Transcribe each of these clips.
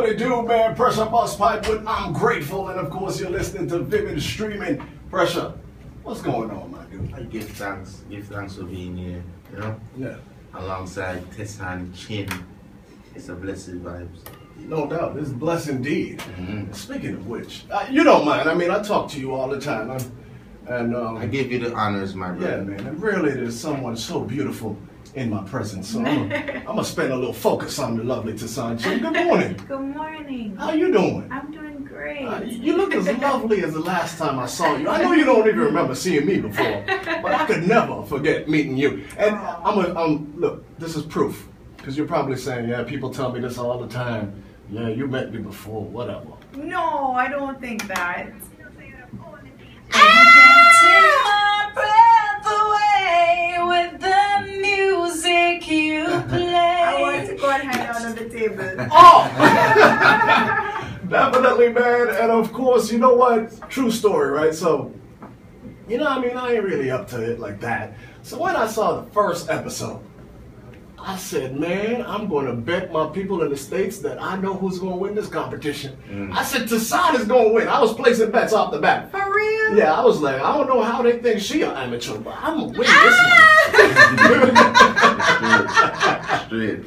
what it do, man? Pressure Bus Pipe with I'm Grateful, and of course you're listening to Vivid Streaming. Pressure, what's going on, my dude? I give thanks for being here, you know? Yeah. Alongside Tessanne Chin. It's a blessed vibes. No doubt, it's blessed indeed. Speaking of which, you don't mind, I mean, I talk to you all the time, I give you the honors, my brother. Yeah, man, and really there's someone so beautiful in my presence, so I'm gonna spend a little focus on the lovely Tessanne Chin. Good morning. Good morning. How you doing? I'm doing great. You look as lovely as the last time I saw you. I know you don't even remember seeing me before, but I could never forget meeting you. And look, this is proof, because you're probably saying, yeah, people tell me this all the time. Yeah, you met me before, whatever. No, I don't think that. I want to go and hang out on the table. Oh! Definitely, man. And of course, you know what? True story, right? So, you know, I mean, I ain't really up to it like that. So when I saw the first episode, I said, man, I'm going to bet my people in the States that I know who's going to win this competition. I said, Tessanne is going to win. I was placing bets off the bat. For real? Yeah, I was like, I don't know how they think she an amateur, but I'm going to win this one. Straight.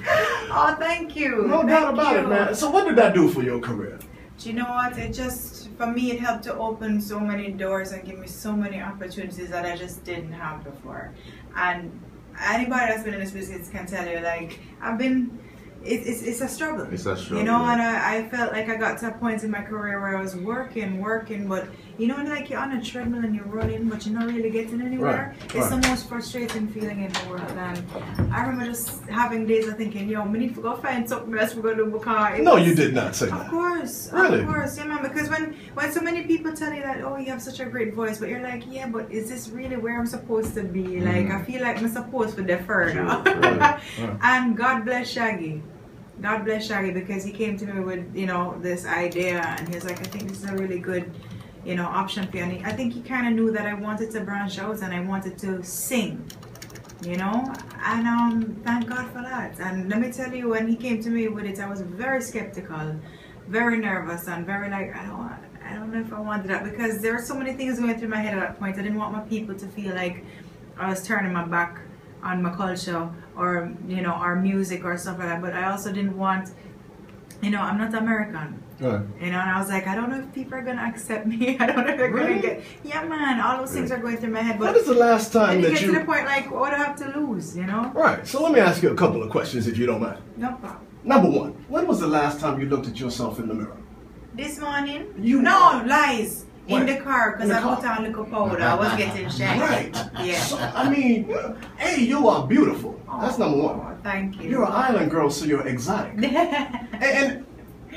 Oh, thank you. No doubt about it, man. So what did that do for your career? Do you know what? It just, for me, it helped to open so many doors and give me so many opportunities that I just didn't have before. And anybody that's been in this business can tell you, like, it's a struggle. It's a struggle. You know, and I felt like I got to a point in my career where I was working, but, you know, like you're on a treadmill and you're running, but you're not really getting anywhere. Right, it's the most frustrating feeling in the world. And I remember just having days of thinking, yo, we need to go find something else we're going to do because... No, you did not say that. Of course. Really? Of course, yeah, man. Because when so many people tell you that, oh, you have such a great voice, but you're like, yeah, but is this really where I'm supposed to be? Like, I feel like I'm supposed to defer now. Right. And God bless Shaggy. God bless Shaggy, because he came to me with, you know, this idea, and he was like, I think this is a really good, you know, option for you. And I think he kind of knew that I wanted to branch out and I wanted to sing, you know, and thank God for that. And let me tell you, when he came to me with it, I was very skeptical, very nervous, and very like, I don't know if I wanted that, because there were so many things going through my head at that point. I didn't want my people to feel like I was turning my back on my culture, or, you know, our music or stuff like that. But I also didn't want, you know, I'm not American. Right. You know, and I was like, I don't know if people are gonna accept me. I don't know if they're gonna get. Yeah, man, all those things are going through my head. But what is the last time that you get you... to the point like, what do I have to lose? You know? Right. So let me ask you a couple of questions, if you don't mind. No problem. Number one, when was the last time you looked at yourself in the mirror? This morning? No, lies. In the car, because I put on little powder. I was getting shaggy. Right. Yeah. So, I mean, hey, you are beautiful. That's number one. Oh, thank you. You're an island girl, so you're exotic. and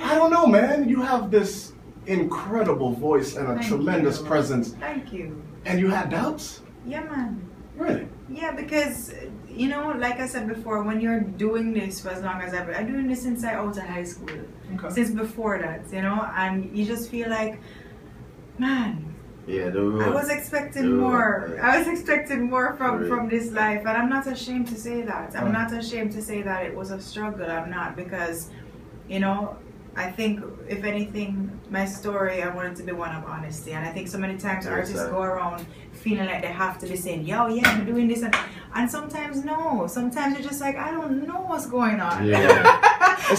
I don't know, man. You have this incredible voice and a tremendous presence. Thank you. And you had doubts? Yeah, man. Really? Yeah, because, you know, like I said before, when you're doing this for as long as I've been doing this since I out of high school. Okay. Since before that, you know, and you just feel like, man, yeah, I was expecting more. I was expecting more from this life, and I'm not ashamed to say that. I'm not ashamed to say that it was a struggle. I'm not, because, you know, I think if anything, my story, I wanted to be one of honesty, and I think so many times artists go around feeling like they have to be saying, yo, yeah, I'm doing this, and sometimes no. Sometimes you're just like, I don't know what's going on. Yeah.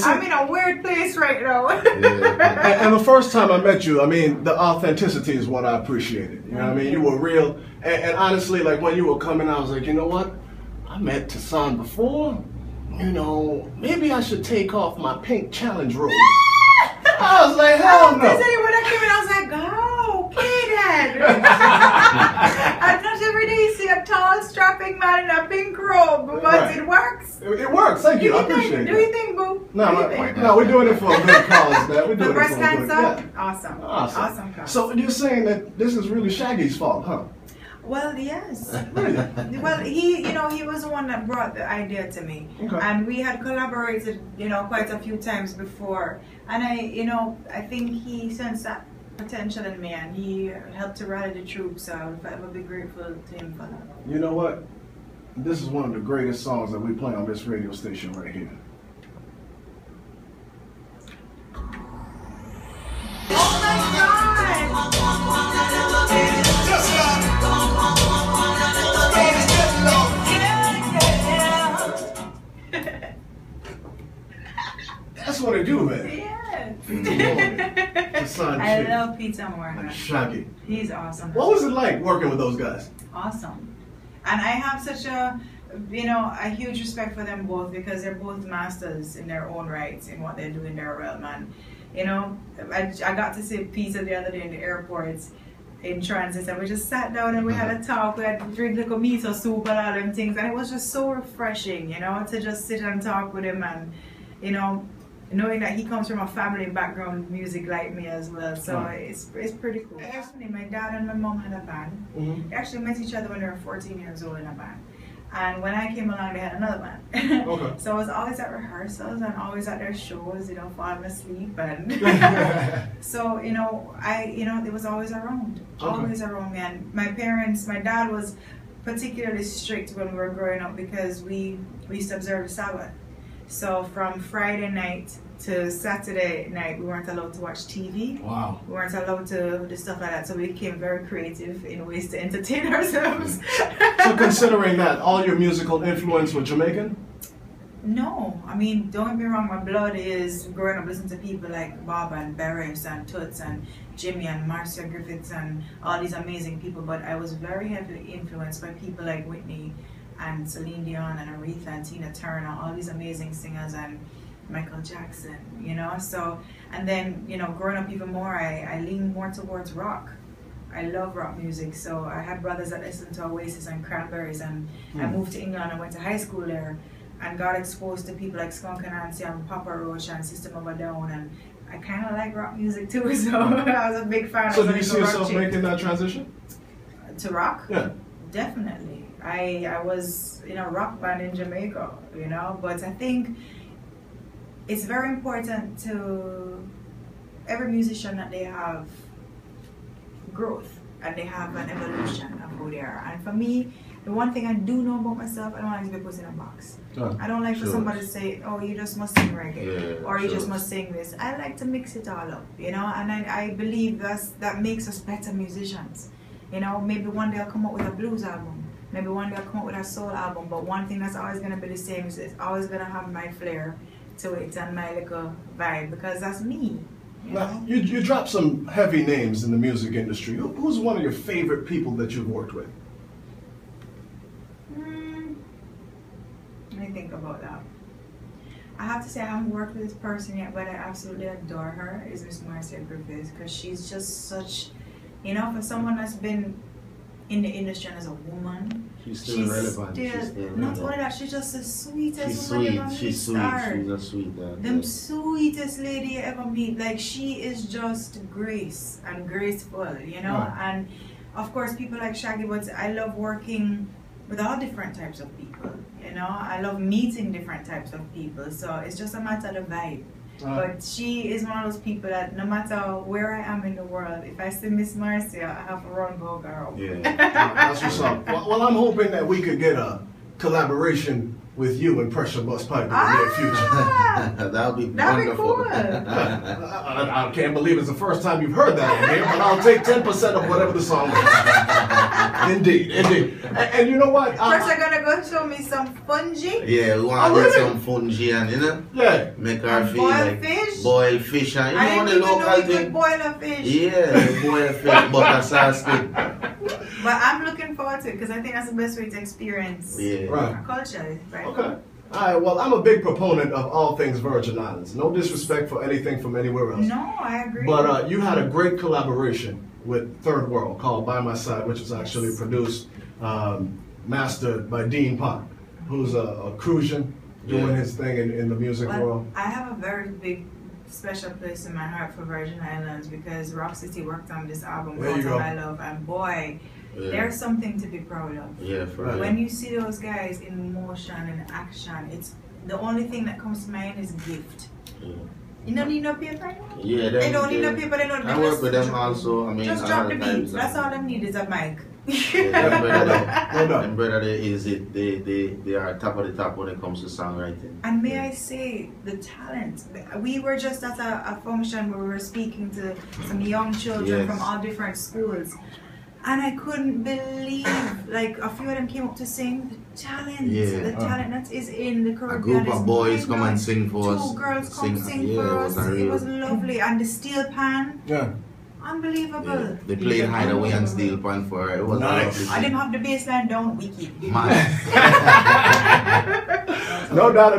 I'm in a weird place right now. And the first time I met you, I mean, the authenticity is what I appreciated. You know what I mean? You were real. And honestly, like when you were coming, I was like, you know what? I met Tessanne before. You know, maybe I should take off my pink challenge robe. I was like, hell no. When I came in, I was like, oh, okay then. And not every day you see a tall, strapping man in a pink robe, but it works. It works, thank you. I appreciate it. Do you think, boo? No, we're doing it for a good cause, man. We're doing the breast it for a good cancer? Yeah. Awesome cause. So you're saying that this is really Shaggy's fault, huh? Well, yes. Well, he was the one that brought the idea to me. Okay. And we had collaborated, you know, quite a few times before. And I think he sensed that potential in me, and he helped to rally the troops. So I would be grateful to him for that. You know what? This is one of the greatest songs that we play on this radio station right here. love Peter Morgan. Shaggy. He's awesome. What was it like working with those guys? Awesome. And I have such a, a huge respect for them both because they're both masters in their own rights in what they do in their realm. And, I got to see Peter the other day in the airport in transit, and we just sat down and we had a talk. We had to drink like a miso soup and all them things, and it was just so refreshing, to just sit and talk with him, and knowing that he comes from a family background music like me as well. So it's pretty cool. Actually, my dad and my mom had a band. They actually met each other when they were 14 years old in a band. And when I came along, they had another band. Okay. So I was always at rehearsals and always at their shows, falling asleep. And so, it was always around. Always around me. And my dad was particularly strict when we were growing up because we used to observe the Sabbath. So from Friday night to Saturday night, we weren't allowed to watch TV. Wow. We weren't allowed to do stuff like that. So we became very creative in ways to entertain ourselves. So considering that, all your musical influence was Jamaican? No. I mean, don't get me wrong, my blood is growing up listening to people like Bob and Barris and Toots and Jimmy and Marcia Griffiths and all these amazing people. But I was very heavily influenced by people like Whitney and Celine Dion and Aretha and Tina Turner, all these amazing singers, and Michael Jackson, So, and then, growing up even more, I lean more towards rock. I love rock music, so I had brothers that listened to Oasis and Cranberries, and I moved to England and went to high school there, and got exposed to people like Skunk and Nancy and Papa Roach and System of a Down, and I kind of like rock music too, so I was a big fan. So did you see yourself making that transition? To rock? Yeah. Definitely. I was in a rock band in Jamaica, but I think it's very important to every musician that they have growth and they have an evolution of who they are. And for me, the one thing I do know about myself, I don't like to be put in a box. I don't like for somebody to say, oh, you just must sing reggae, or you just must sing this. I like to mix it all up, and I believe that makes us better musicians. Maybe one day I'll come up with a blues album. Maybe one day I'll come up with a soul album, but one thing that's always going to be the same is it's always going to have my flair to it and my little vibe, because that's me. Now, you dropped some heavy names in the music industry. Who's one of your favorite people that you've worked with? Let me think about that. I have to say I haven't worked with this person yet, but I absolutely adore her, is Miss Marcia Griffiths, because she's just such, for someone that's been in the industry and as a woman, she's still relevant. Not only that, she's just the sweetest She's woman sweet. ever meet. She's sweet. She's a sweet girl. The sweetest lady you ever meet. Like, she is just grace and graceful, And of course, people like Shaggy, but I love working with all different types of people. I love meeting different types of people. So it's just a matter of the vibe. But she is one of those people that no matter where I am in the world, if I see Miss Marcia, I have to run go girl. Yeah. That's what's up. Well, I'm hoping that we could get a collaboration with you and Pressure Bus Pipe in the near future. That'd be That'd wonderful. Be cool. I can't believe it's the first time you've heard that in here, but I'll take 10% of whatever the song is. Indeed. And you know what? First, I'm gonna go show me some fungi. Yeah, we want to get some fungi and, Yeah. make her feel boil like fish. boil fish and I didn't the even local know you thing. could boil a fish. Yeah, boil fish, butter sauce thing. But I'm looking forward to it because I think that's the best way to experience our culture. Right? Okay. All right. Well, I'm a big proponent of all things Virgin Islands. No disrespect for anything from anywhere else. No, I agree. But you had a great collaboration with Third World called By My Side, which was actually produced, mastered by Dean Pop, who's a Crucian doing his thing in the music world. I have a very big special place in my heart for Virgin Islands because Rock City worked on this album, There you go. I Love, and boy, there's something to be proud of. Yeah, for real. When you see those guys in motion and action, it's the only thing that comes to mind is gift. Yeah. You don't need no paper? Yeah, They don't need no paper, they don't I work with them also. I mean, just drop the times, beats. That's all they need is a mic. Them brother is it. They are top of the top when it comes to songwriting. And may I say, the talent. We were just at a function where we were speaking to some young children from all different schools. And I couldn't believe, like, a few of them came up to sing. The talent, the talent that is in the Caribbean. A group of boys come and sing for us. Two girls come sing for us. It was lovely. And the steel pan. Yeah. Unbelievable. Yeah. They played Hideaway and Steel Pan for her. It was nice. I didn't have the bass line down wicked. No doubt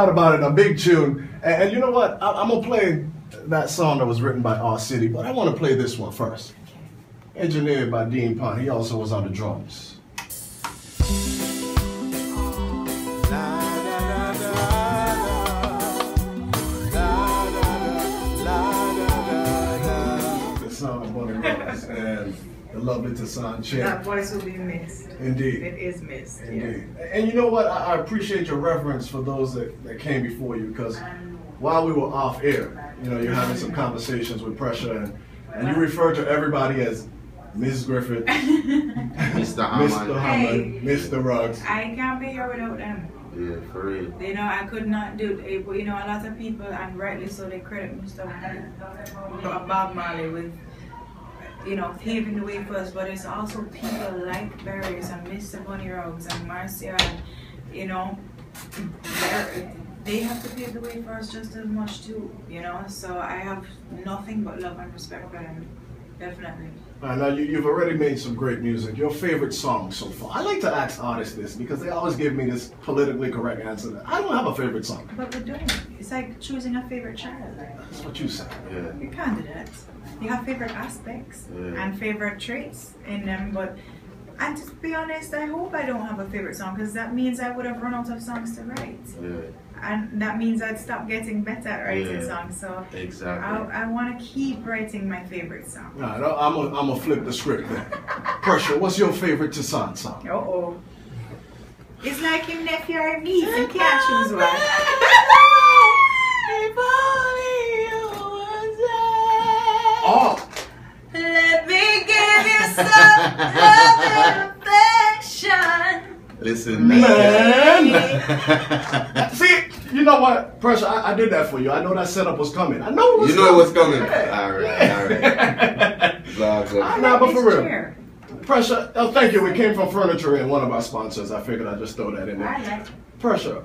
about it. A big tune. And you know what? I'm gonna play that song that was written by R City, but I want to play this one first. Engineered by Dean Pond. He also was on the drums. The sound of Bunny Rose and the lovely Tessanne Chin. That voice will be missed. Indeed. It is missed. Indeed. Yeah. And you know what? I appreciate your reverence for those that came before you, because while we were off air, you know, you're having some conversations with Pressure, and you refer to everybody as Miss Griffith, Mr. Hammond, Hey, Mr. Ruggs. I can't be here without them. Yeah, for real. You know, I could not do it. You know, a lot of people, and rightly so, they credit Mr. Bob Marley with, you know, paving the way for us, but it's also people like Barry's and Mr. Bunny Ruggs and Marcia, and, you know, they have to pave the way for us just as much too, you know, so I have nothing but love and respect for them, definitely. Now you've already made some great music. Your favorite song so far? I like to ask artists this because they always give me this politically correct answer. I don't have a favorite song. But we're doing it. It's like choosing a favorite child. That's what you said. Yeah. You can't do that. You have favorite aspects and favorite traits in them, but, and to be honest, I hope I don't have a favorite song, because that means I would have run out of songs to write. Yeah. And that means I'd stop getting better at writing songs. So exactly. I want to keep writing my favorite song. All right, I'm gonna flip the script then. Pressure, what's your favorite Tessanne song? Uh-oh. It's like him nephew or niece, you can't choose one. Oh! Let me give you some love and affection. Listen, man. See, you know what, Pressure, I did that for you. I know that setup was coming. I know it was you know it was coming. All right. Nah, but for real. Pressure, oh, thank you. We came from Furniture and one of our sponsors. I figured I'd just throw that in there. Pressure,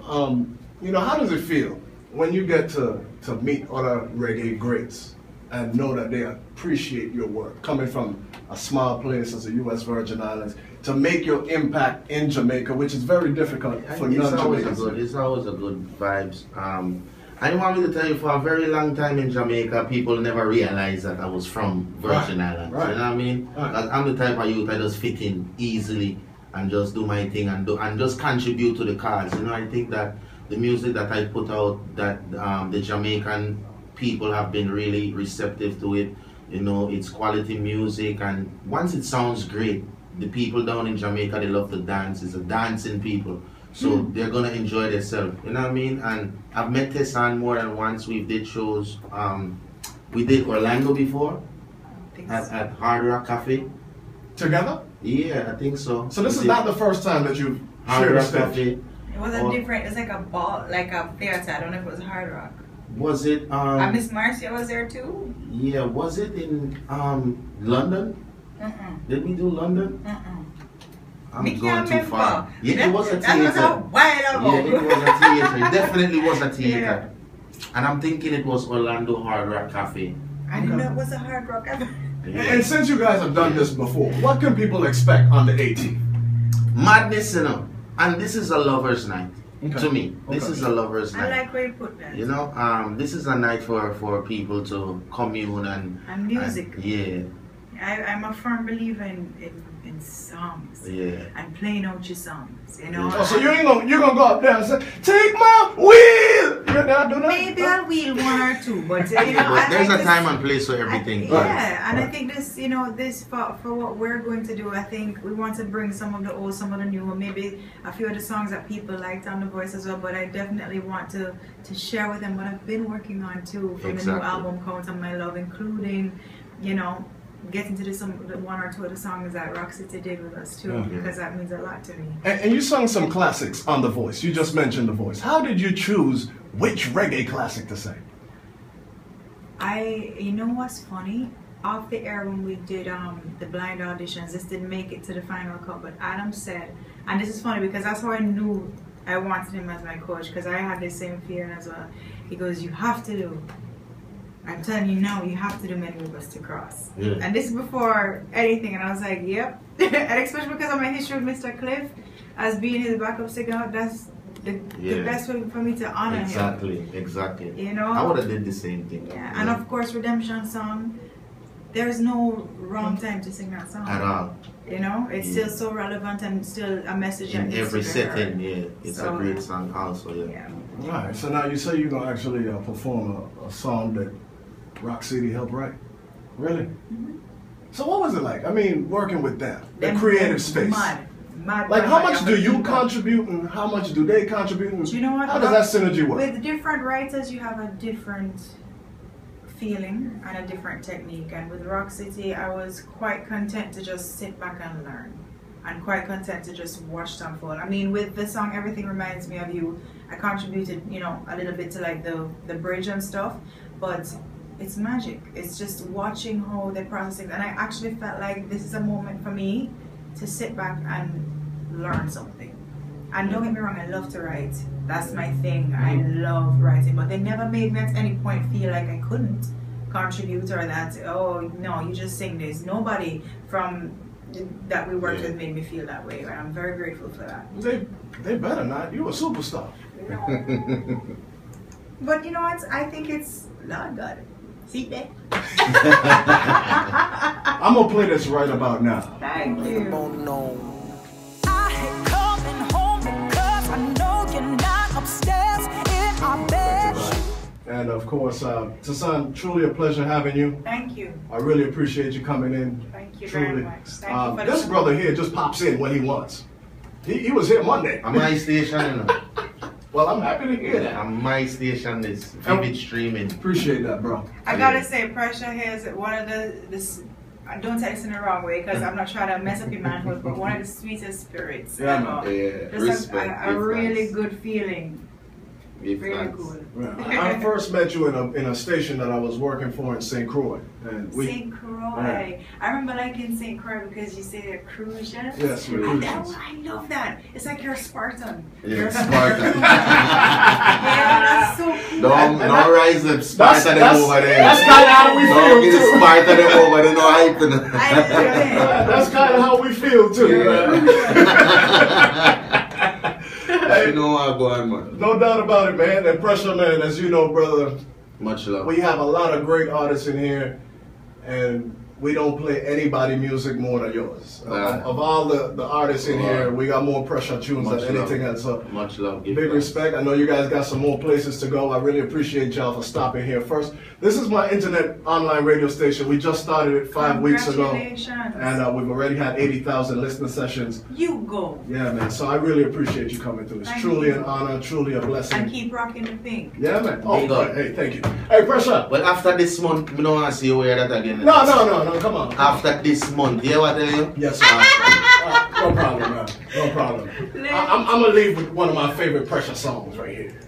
you know, how does it feel when you get to meet other reggae greats and know that they appreciate your work, coming from a small place as the U.S. Virgin Islands, to make your impact in Jamaica, which is very difficult for non-Jamaicans? It's always a good vibes. I don't want me to tell you, for a very long time in Jamaica, people never realized that I was from Virgin Islands. Right. You know what I mean? Right. I'm the type of youth I just fit in easily and just do my thing and just contribute to the cause. You know, I think that the music that I put out, that the Jamaican people have been really receptive to it. You know, it's quality music, and once it sounds great, the people down in Jamaica, they love to dance. It's a dancing people. So they're gonna enjoy themselves, you know what I mean? And I've met Tessanne more than once. We did shows. We did Orlando before at Hard Rock Cafe. Together? Yeah, I think so. So this is not the first time that you've shared a stage. It was a different. It's like a ball, like a theater. I don't know if it was Hard Rock. Was it? Miss Marcia was there too. Yeah, was it in London? Did we do London? I'm going too far. Yeah, it was a theater. That was a while ago. Yeah, it was a theater. It definitely was a theater. Yeah. And I'm thinking it was Orlando Hard Rock Cafe. I didn't know it was a Hard Rock ever. Yeah. And since you guys have done this before, what can people expect on the 18th? Madness, you know. And this is a lover's night. To me, this is a lover's night. I like where you put that. You know, this is a night for people to commune and music. Yeah. I'm a firm believer in songs. Yeah. And playing out your songs, you know. Oh, so you're gonna go up there and say, "Take my wheel." You're not doing that? Maybe I'll wheel one or two, but you know, but there's like a time and place for everything. Yeah, and I think this, you know, this for what we're going to do, I think we want to bring some of the old, some of the new, maybe a few of the songs that people liked on The Voice as well. But I definitely want to share with them what I've been working on too, from the new album Count on My Love, including, you know, getting to the one or two of the songs that Rock City did with us too, because that means a lot to me. And you sung some classics on The Voice. You just mentioned The Voice. How did you choose which reggae classic to sing? You know what's funny? Off the air when we did the blind auditions, this didn't make it to the final cut, but Adam said, and this is funny because that's how I knew I wanted him as my coach, because I had the same fear as well. He goes, "You have to do I'm telling you now, you have to do many rivers to cross. Yeah. And this is before anything, and I was like, yep. And especially because of my history with Mr. Cliff, as being his backup singer, that's the best way for me to honor him. Exactly. You know? I would have did the same thing. Yeah, and of course, Redemption song, there's no wrong time to sing that song. At all. You know, it's still so relevant and still a message In that needs every to be heard. setting, yeah. It's a great song also, yeah. Alright, so now you say you're going to actually perform a song that Rock City helped write? Really? Mm-hmm. So what was it like? I mean, working with them, the creative space. Mad. Like, how much do you contribute and how much do they contribute? And you know what? How does that synergy work? With different writers, you have a different feeling and a different technique. And with Rock City, I was quite content to just sit back and learn. And quite content to just watch them unfold. I mean, with the song Everything Reminds Me of You, I contributed, you know, a little bit to like the bridge and stuff. But it's magic. It's just watching how they process it. And I actually felt like this is a moment for me to sit back and learn something. And don't get me wrong, I love to write. That's my thing. I love writing. But they never made me at any point feel like I couldn't contribute or that, oh, no, you just sing this. Nobody from that we worked with made me feel that way. And I'm very grateful for that. They better not. You're a superstar. No. But you know what? I think it's Lord God. See that? I'm going to play this right about now. Thank you. I hate coming home because I know you're not upstairs in our bed. And of course, Tessanne, truly a pleasure having you. Thank you. I really appreciate you coming in. Thank you Truly. very much. Thank you for This brother here just pops in when he wants. He was here Monday. On my station, you know. Well, I'm happy to hear that. On my station is vivid streaming. Appreciate that, bro. I gotta say, Pressure here is one of don't take this in the wrong way because I'm not trying to mess up your manhood, but one of the sweetest spirits ever. Just a really good feeling. Really cool. Yeah. I first met you in a station that I was working for in St. Croix. And St. Croix. Yeah. I remember liking St. Croix because you say they're Crucians. Yes, we're Crucians. I love that. It's like you're a Spartan. Yeah, you're a Spartan. Yeah, that's so cool. Don't rise up, Spartan them over there. That's kind of how we feel Don't get too. Spartan them over there, no hyping. That's kind of how we feel too. You know how I'm going, man. No doubt about it, man. And Pressure, man, as you know, brother, Much love. we have a lot of great artists in here, and we don't play anybody music more than yours. Of all the artists in here, we got more Pressure tunes than anything else. So much love. Big respect. I know you guys got some more places to go. I really appreciate y'all for stopping here first. This is my internet online radio station. We just started it 5 weeks ago. And we've already had 80,000 listener sessions. You go. Yeah, man. So I really appreciate you coming through. It's truly an honor, truly a blessing. And keep rocking the pink. Yeah, man. Oh, God. Hey, thank you. Hey, Pressure. Well, after this month, we don't want to see you wear that again. No, come on. After this month, you hear what I tell you? Yes, sir. No problem, man. No problem. I'm going to leave with one of my favorite Pressure songs right here.